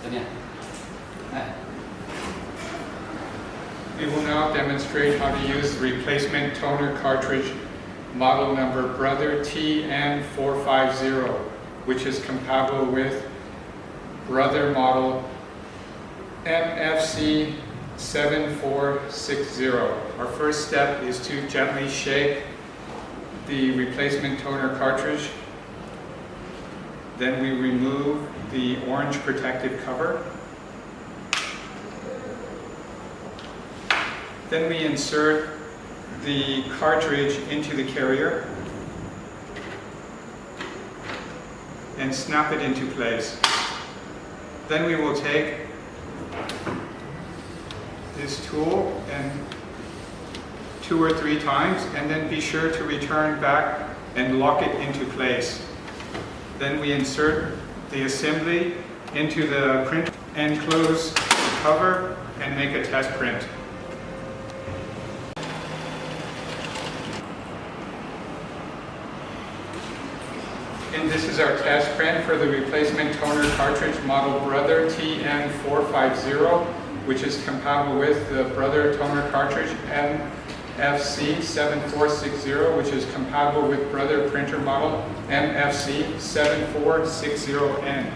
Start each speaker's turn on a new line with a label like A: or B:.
A: ตัวเนี้ยอ่ะ
B: We will now demonstrate how to use the replacement toner cartridge model number Brother tn450, which is compatible with Brother model MFC-7360. Our first step is to gently shake the replacement toner cartridge. Then we remove the orange protective cover. Then we insert the cartridge into the carrier and snap it into place. Then we will take this tool and 2 or 3 times, and then be sure to return back and lock it into place. Then we insert the assembly into the printer and close the cover and make a test print. And this is our test print for the replacement toner cartridge model Brother tn450, which is compatible with the Brother toner cartridge MFC-7460, which is compatible with Brother printer model MFC-7460N.